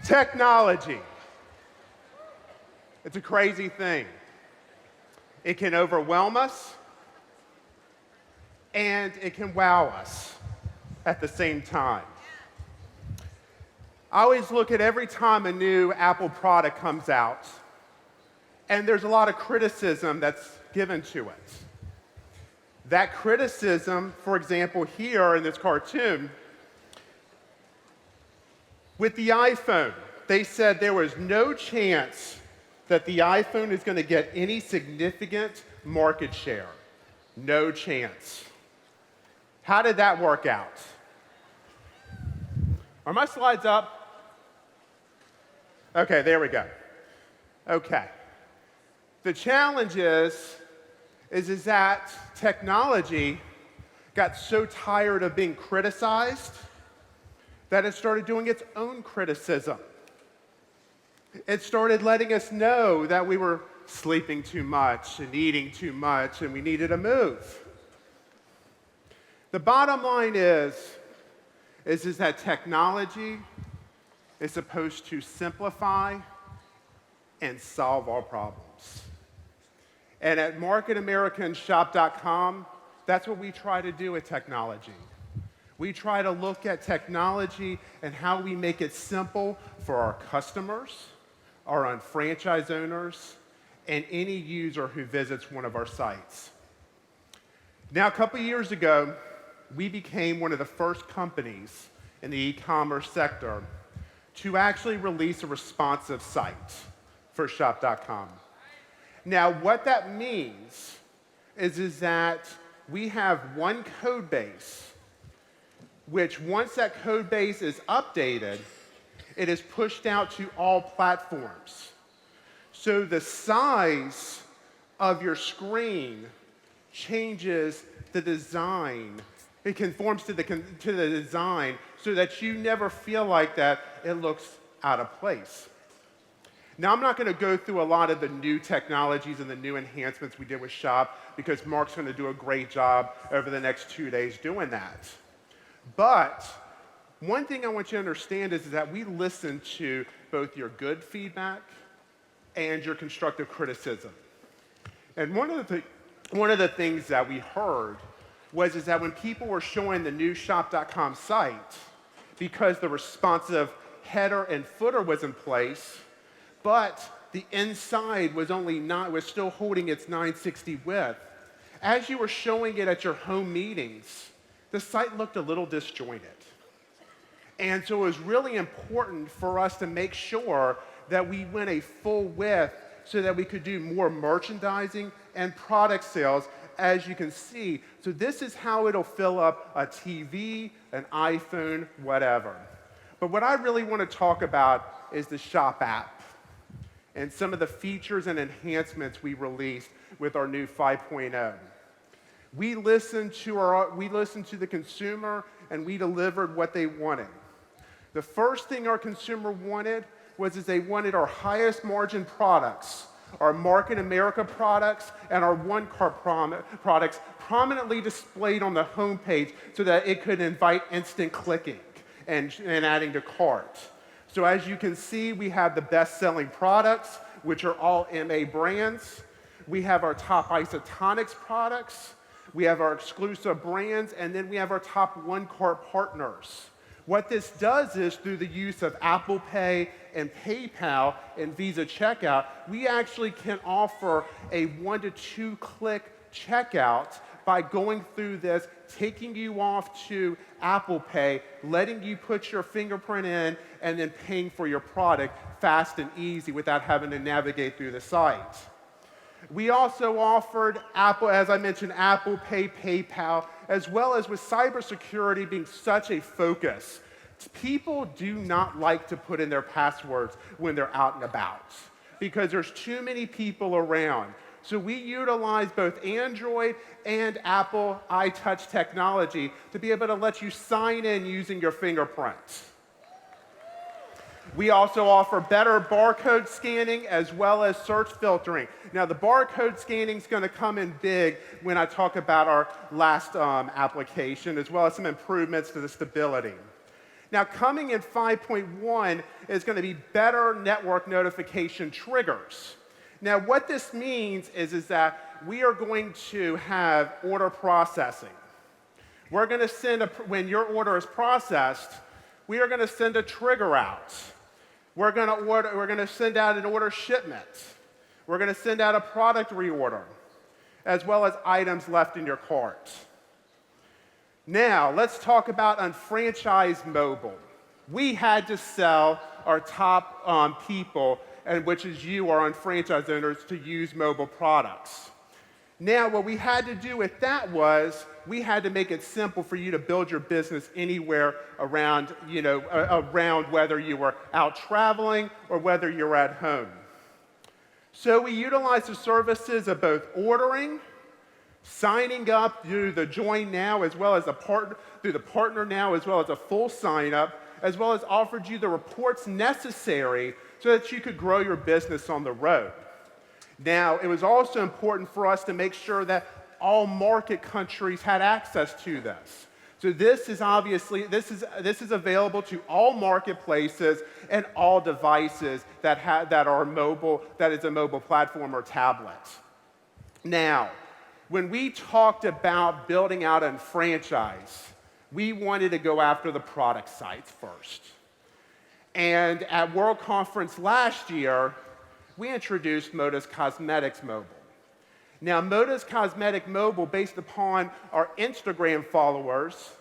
Technology. It's a crazy thing. It can overwhelm us, and it can wow us at the same time. I always look at every time a new Apple product comes out, and there's a lot of criticism that's given to it. That criticism, for example, here in this cartoon, with the iPhone, they said there was no chance that the iPhone is going to get any significant market share. No chance. How did that work out? Are my slides up? Okay, there we go. Okay. The challenge is that technology got so tired of being criticized that it started doing its own criticism. It started letting us know that we were sleeping too much and eating too much and we needed a move. The bottom line is that technology is supposed to simplify and solve our problems. And at marketamericanshop.com, that's what we try to do with technology. We try to look at technology and how we make it simple for our customers, our own franchise owners, and any user who visits one of our sites. Now, a couple years ago, we became one of the first companies in the e-commerce sector to actually release a responsive site for shop.com. Now, what that means is that we have one code base, which once that code base is updated, it is pushed out to all platforms. So the size of your screen changes the design. It conforms to the design so that you never feel like that it looks out of place. Now, I'm not going to go through a lot of the new technologies and the new enhancements we did with Shop because Mark's going to do a great job over the next 2 days doing that. But one thing I want you to understand is that we listen to both your good feedback and your constructive criticism. And one of the things that we heard was that when people were showing the new shop.com site, because the responsive header and footer was in place, but the inside was still holding its 960 width, as you were showing it at your home meetings, the site looked a little disjointed. And so it was really important for us to make sure that we went a full width so that we could do more merchandising and product sales, as you can see. So this is how it'll fill up a TV, an iPhone, whatever. But what I really want to talk about is the Shop app and some of the features and enhancements we released with our new 5.0. We listened to the consumer, and we delivered what they wanted. The first thing our consumer wanted was they wanted our highest margin products, our Market America products, and our one-cart products prominently displayed on the homepage so that it could invite instant clicking and adding to cart. So as you can see, we have the best-selling products, which are all MA brands. We have our top isotonics products. We have our exclusive brands, and then we have our top one-cart partners. What this does is, through the use of Apple Pay and PayPal and Visa checkout, we actually can offer a 1 to 2 click checkout by going through this, taking you off to Apple Pay, letting you put your fingerprint in, and then paying for your product fast and easy without having to navigate through the site. We also offered Apple, as I mentioned, Apple Pay, PayPal, as well as with cybersecurity being such a focus. People do not like to put in their passwords when they're out and about because there's too many people around. So we utilize both Android and Apple iTouch technology to be able to let you sign in using your fingerprints. We also offer better barcode scanning as well as search filtering. Now, the barcode scanning is going to come in big when I talk about our last application, as well as some improvements to the stability. Now, coming in 5.1 is going to be better network notification triggers. Now, what this means is that we are going to have order processing. We're going to send, when your order is processed, we are going to send a trigger out. We're going to send out an order shipment. We're going to send out a product reorder, as well as items left in your cart. Now, let's talk about unfranchised mobile. We had to sell our top people, and which is you, our unfranchised owners, to use mobile products. Now, what we had to do with that was we had to make it simple for you to build your business anywhere around, around whether you were out traveling or whether you're at home. So we utilized the services of both ordering, signing up through the Join Now, as well as through the Partner Now, as well as a full sign up, as well as offered you the reports necessary so that you could grow your business on the road. Now, it was also important for us to make sure that all market countries had access to this. So this is available to all marketplaces and all devices that are mobile, that is a mobile platform or tablet. Now, when we talked about building out a franchise, we wanted to go after the product sites first. And at World Conference last year, we introduced Moda's Cosmetics Mobile. Now, Moda's Cosmetic Mobile, based upon our Instagram followers,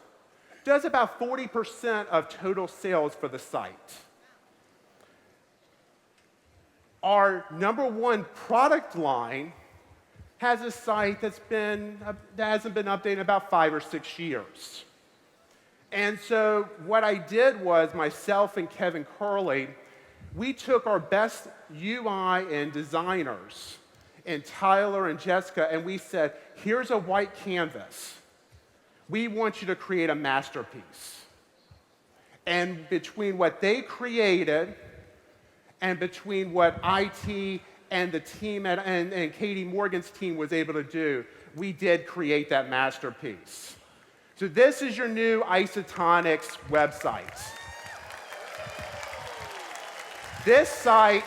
does about 40% of total sales for the site. Our #1 product line has a site that hasn't been updated in about 5 or 6 years. And so what I did was, myself and Kevin Curley, we took our best UI and designers, and Tyler and Jessica, and we said, here's a white canvas. We want you to create a masterpiece. And between what they created and between what IT and the team and Katie Morgan's team was able to do, we did create that masterpiece. So this is your new Isotonics website. This site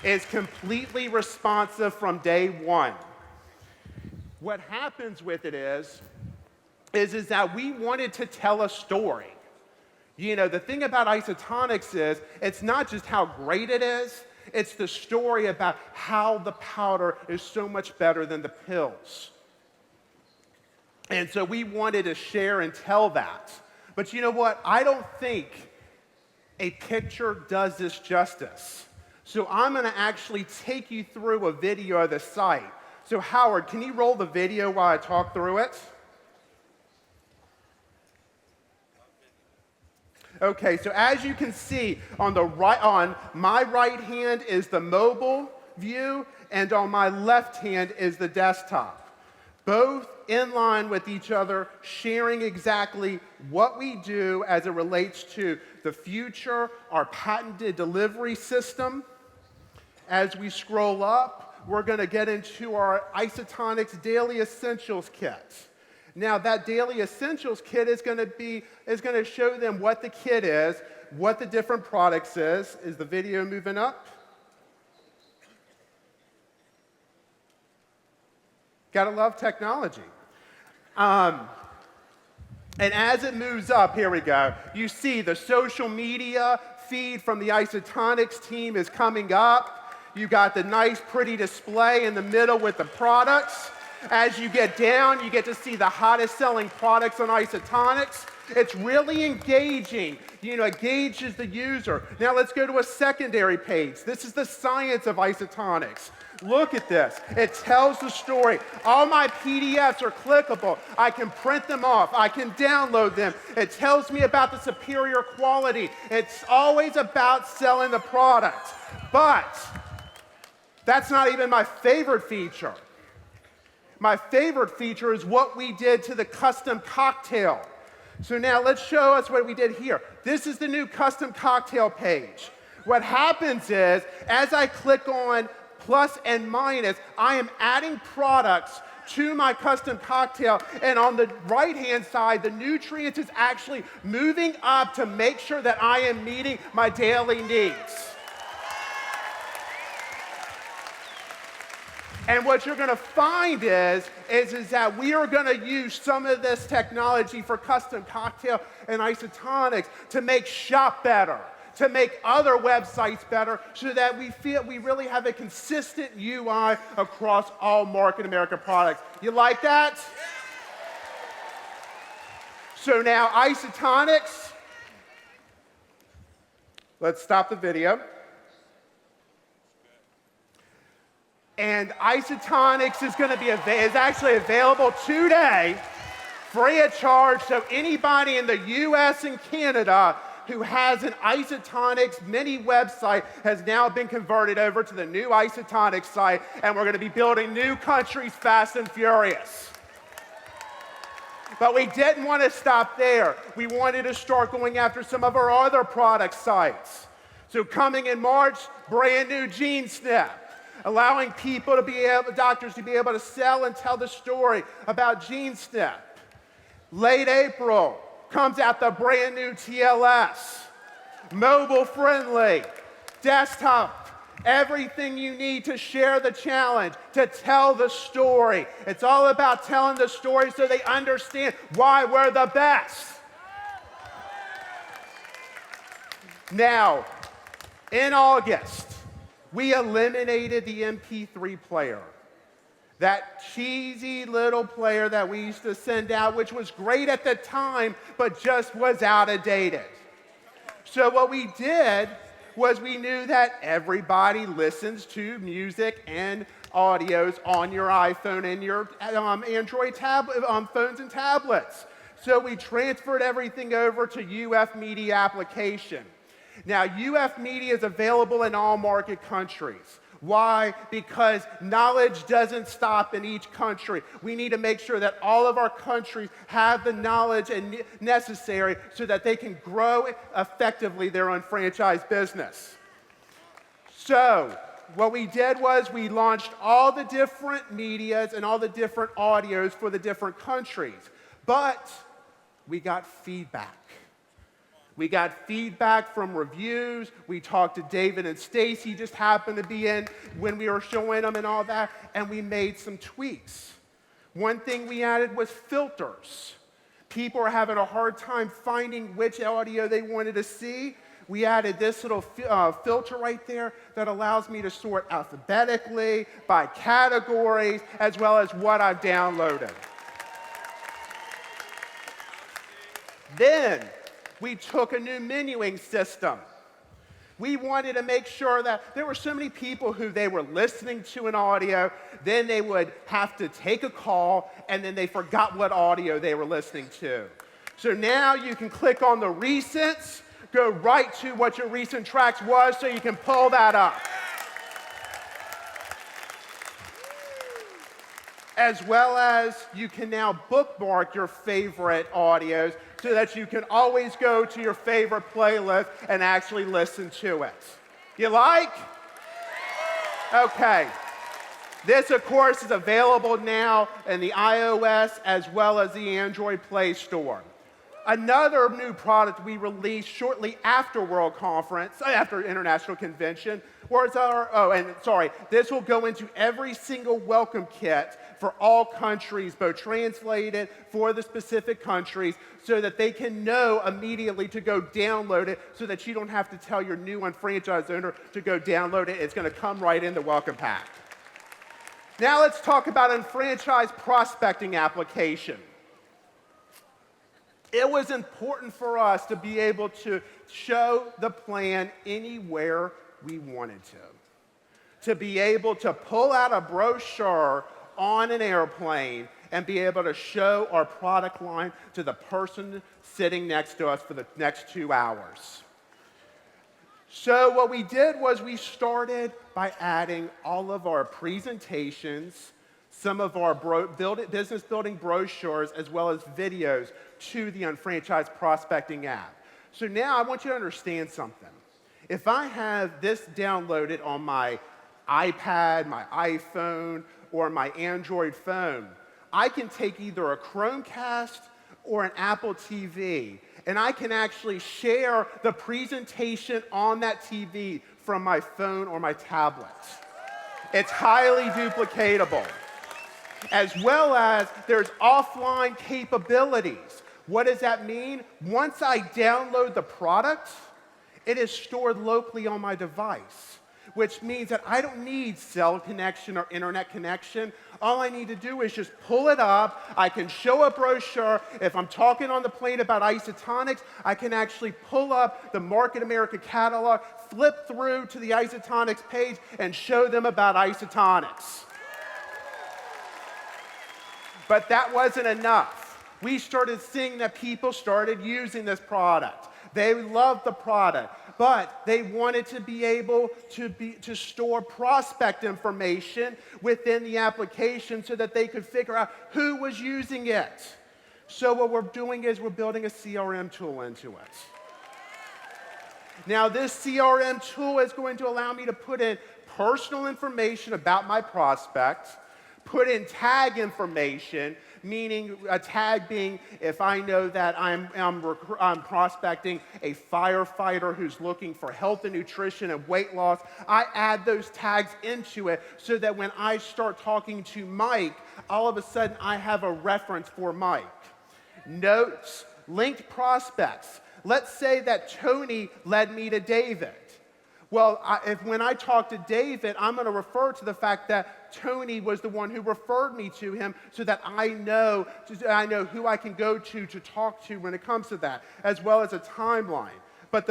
is completely responsive from day one. What happens with it is that we wanted to tell a story. You know, the thing about Isotonics is it's not just how great it is, it's the story about how the powder is so much better than the pills. And so we wanted to share and tell that. But you know what? I don't think a picture does this justice. So I'm going to actually take you through a video of the site. So Howard, can you roll the video while I talk through it? Okay, so as you can see, on my right hand is the mobile view, and on my left hand is the desktop. Both in line with each other, sharing exactly what we do as it relates to the future, our patented delivery system. As we scroll up, we're going to get into our Isotonics Daily Essentials Kit. Now, that Daily Essentials Kit is going to show them what the kit is, what the different products is. Is the video moving up? Gotta love technology. And as it moves up, here we go, you see the social media feed from the Isotonics team is coming up. You got the nice, pretty display in the middle with the products. As you get down, you get to see the hottest selling products on Isotonics. It's really engaging. You know, it engages the user. Now let's go to a secondary page. This is the science of Isotonics. Look at this. It tells the story. All my PDFs are clickable. I can print them off. I can download them. It tells me about the superior quality. It's always about selling the product. But that's not even my favorite feature. My favorite feature is what we did to the custom cocktail. So now let's show us what we did here. This is the new custom cocktail page. What happens is, as I click on plus and minus, I am adding products to my custom cocktail. And on the right-hand side, the nutrients is actually moving up to make sure that I am meeting my daily needs. And what you're going to find is that we are going to use some of this technology for custom cocktail and isotonics to make shop better, to make other websites better, so that we feel we really have a consistent UI across all Market America products. You like that? So now isotonics. Let's stop the video. And isotonics is going to be is actually available today, free of charge. So anybody in the U.S. and Canada who has an isotonics mini website has now been converted over to the new isotonics site, and we're going to be building new countries fast and furious. But we didn't want to stop there. We wanted to start going after some of our other product sites. So coming in March, brand new GeneSnip, allowing people to be able, doctors to be able to sell and tell the story about GeneSnip. Late April comes out the brand new TLS, mobile friendly, desktop, everything you need to share the challenge, to tell the story. It's all about telling the story so they understand why we're the best. Now, in August, we eliminated the MP3 player. That cheesy little player that we used to send out, which was great at the time, but just was outdated. So what we did was we knew that everybody listens to music and audios on your iPhone and your Android phones and tablets. So we transferred everything over to UF Media application. Now, UF Media is available in all market countries. Why? Because knowledge doesn't stop in each country. We need to make sure that all of our countries have the knowledge necessary so that they can grow effectively their unfranchised business. So, what we did was we launched all the different medias and all the different audios for the different countries. But we got feedback. We got feedback from reviews. We talked to David and Stacy, just happened to be in when we were showing them and all that, and we made some tweaks. One thing we added was filters. People are having a hard time finding which audio they wanted to see. We added this little filter right there that allows me to sort alphabetically, by categories, as well as what I've downloaded. Then, we took a new menuing system. We wanted to make sure that there were so many people who they were listening to an audio, then they would have to take a call, and then they forgot what audio they were listening to. So now you can click on the recents, go right to what your recent tracks was, so you can pull that up. As well as you can now bookmark your favorite audios so that you can always go to your favorite playlist and actually listen to it. You like? Okay. This, of course, is available now in the iOS as well as the Android Play Store. Another new product we released shortly after World Conference, after International Convention, was this will go into every single welcome kit for all countries, both translated for the specific countries, so that they can know immediately to go download it, so that you don't have to tell your new unfranchised owner to go download it. It's going to come right in the welcome pack. Now let's talk about unfranchised prospecting application. It was important for us to be able to show the plan anywhere we wanted to be able to pull out a brochure on an airplane and be able to show our product line to the person sitting next to us for the next 2 hours. So what we did was we started by adding all of our presentations, some of our business building brochures, as well as videos to the Unfranchised Prospecting app. So now I want you to understand something. If I have this downloaded on my iPad, my iPhone, or my Android phone, I can take either a Chromecast or an Apple TV, and I can actually share the presentation on that TV from my phone or my tablet. It's highly duplicatable. As well as there's offline capabilities. What does that mean? Once I download the product, it is stored locally on my device, which means that I don't need cell connection or internet connection. All I need to do is just pull it up. I can show a brochure. If I'm talking on the plane about isotonics, I can actually pull up the Market America catalog, flip through to the isotonics page, and show them about isotonics. But that wasn't enough. We started seeing that people started using this product. They loved the product, but they wanted to be able to store prospect information within the application so that they could figure out who was using it. So what we're doing is we're building a CRM tool into it. Now, this CRM tool is going to allow me to put in personal information about my prospect, put in tag information, meaning a tag being if I know that I'm prospecting a firefighter who's looking for health and nutrition and weight loss, I add those tags into it so that when I start talking to Mike, all of a sudden I have a reference for Mike. Notes, linked prospects. Let's say that Tony led me to David. Well, when I talk to David, I'm going to refer to the fact that Tony was the one who referred me to him so that I know who I can go to talk to when it comes to that, as well as a timeline. But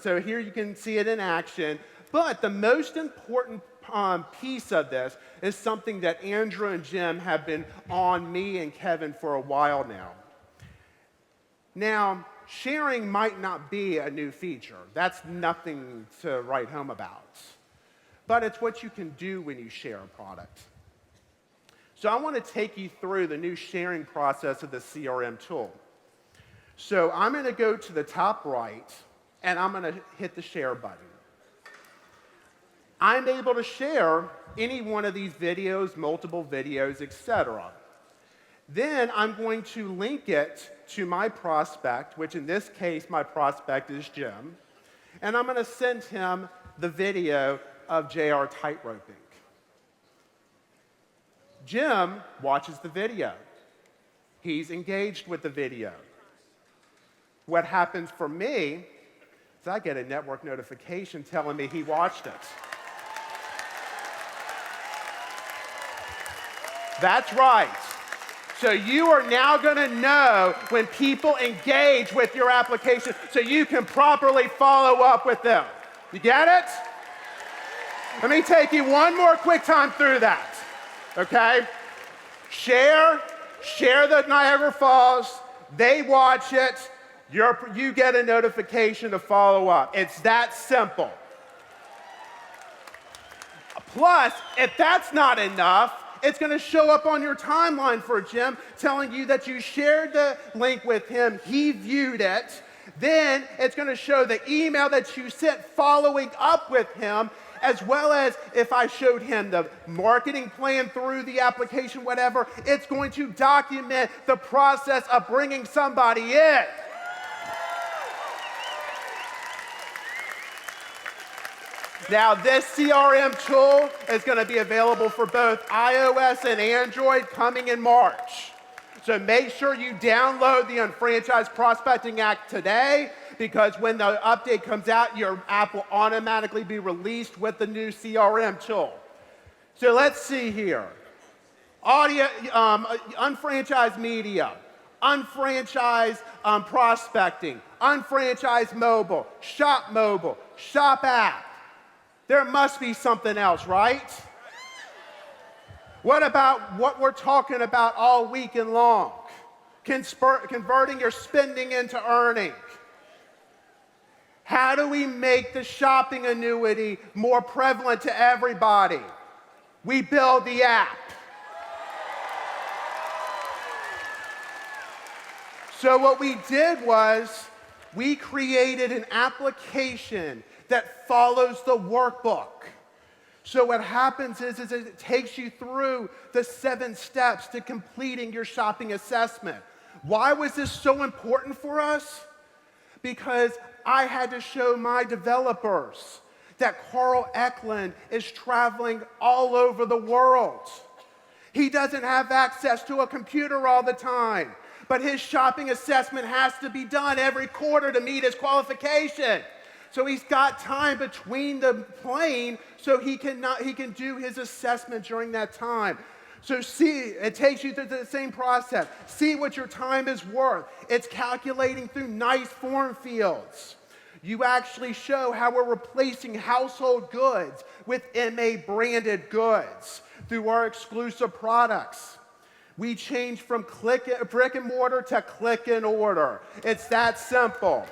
so here you can see it in action, but the most important piece of this is something that Andrew and Jim have been on me and Kevin for a while now. Now, sharing might not be a new feature. That's nothing to write home about. But it's what you can do when you share a product. So I want to take you through the new sharing process of the CRM tool. So I'm going to go to the top right, and I'm going to hit the share button. I'm able to share any one of these videos, multiple videos, etc. Then I'm going to link it to my prospect, which in this case, my prospect is Jim, and I'm going to send him the video of JR tightroping. Jim watches the video. He's engaged with the video. What happens for me is I get a network notification telling me he watched it. That's right. So you are now going to know when people engage with your application so you can properly follow up with them. You get it? Let me take you one more quick time through that, okay? Share the Niagara Falls, they watch it, you get a notification to follow up. It's that simple. Plus, if that's not enough, it's going to show up on your timeline for Jim telling you that you shared the link with him, he viewed it. Then it's going to show the email that you sent following up with him, as well as if I showed him the marketing plan through the application, whatever, it's going to document the process of bringing somebody in. Now, this CRM tool is going to be available for both iOS and Android coming in March. So make sure you download the Unfranchised Prospecting Act today, because when the update comes out, your app will automatically be released with the new CRM tool. So let's see here. Audio, unfranchised media, unfranchised prospecting, unfranchised mobile, shop app. There must be something else, right? What about what we're talking about all weekend long? Converting your spending into earning. How do we make the shopping annuity more prevalent to everybody? We build the app. So what we did was we created an application that follows the workbook. So what happens is it takes you through the 7 steps to completing your shopping assessment. Why was this so important for us? Because I had to show my developers that Carl Eklund is traveling all over the world. He doesn't have access to a computer all the time, but his shopping assessment has to be done every quarter to meet his qualification. So he's got time between the plane so he can do his assessment during that time. So see, it takes you through the same process. See what your time is worth. It's calculating through nice form fields. You actually show how we're replacing household goods with MA branded goods through our exclusive products. We change from brick and mortar to click and order. It's that simple.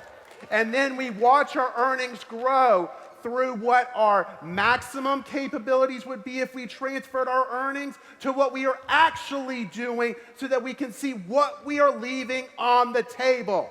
And then we watch our earnings grow through what our maximum capabilities would be if we transferred our earnings to what we are actually doing so that we can see what we are leaving on the table.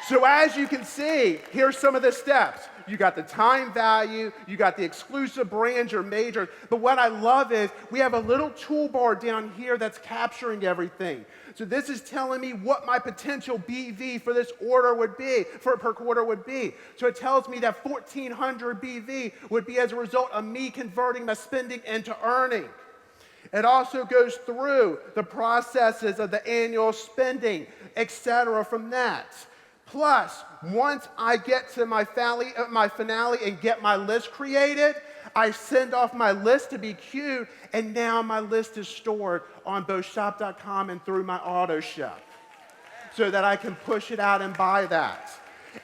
So as you can see, here's some of the steps. You got the time value, you got the exclusive brands or majors, but what I love is we have a little toolbar down here that's capturing everything. So this is telling me what my potential BV for this order would be, per quarter would be. So it tells me that 1,400 BV would be as a result of me converting my spending into earning. It also goes through the processes of the annual spending, etc. from that. Plus, once I get to my finale and get my list created, I send off my list to be queued, and now my list is stored on both shop.com and through my auto ship so that I can push it out and buy that.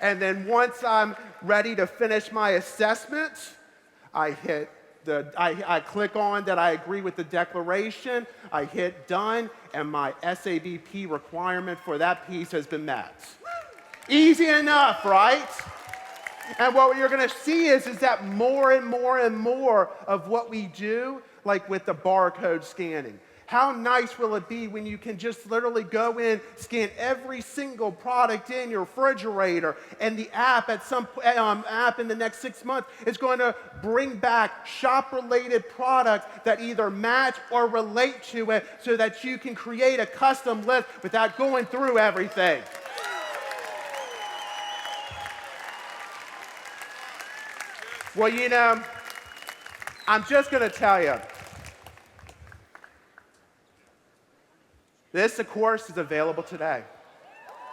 And then once I'm ready to finish my assessment, I click on that I agree with the declaration, I hit done, and my SABP requirement for that piece has been met. Easy enough, right? And what you're going to see is that more and more and more of what we do, like with the barcode scanning. How nice will it be when you can just literally go in, scan every single product in your refrigerator, and the app app in the next 6 months is going to bring back shop-related products that either match or relate to it so that you can create a custom list without going through everything. Well, you know, I'm just going to tell you, this, of course, is available today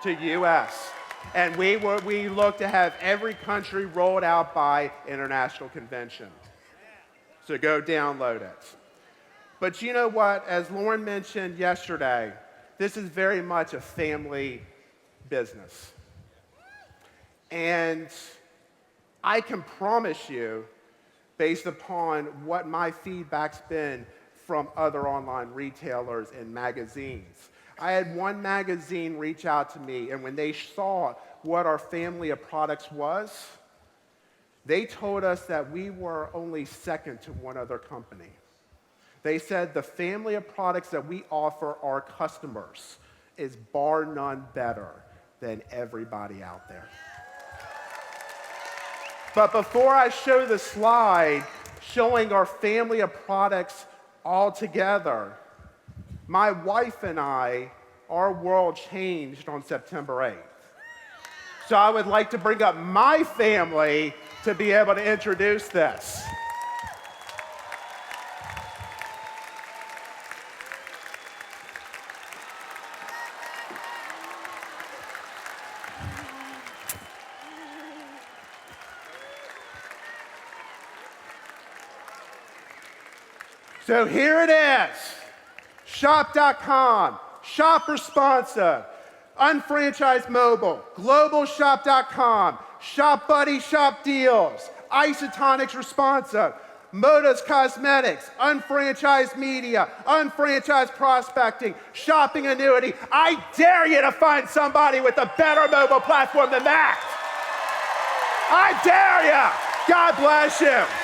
to US. And we look to have every country rolled out by international convention. So go download it. But you know what? As Lauren mentioned yesterday, this is very much a family business. And I can promise you, based upon what my feedback's been from other online retailers and magazines. I had one magazine reach out to me, and when they saw what our family of products was, they told us that we were only second to one other company. They said the family of products that we offer our customers is bar none better than everybody out there. But before I show the slide showing our family of products all together, my wife and I, our world changed on September 8th. So I would like to bring up my family to be able to introduce this. So here it is, shop.com, shop responsive, unfranchised mobile, globalshop.com, shop buddy, shop deals, isotonics responsive, Moda's Cosmetics, unfranchised media, unfranchised prospecting, shopping annuity. I dare you to find somebody with a better mobile platform than that. I dare you. God bless you.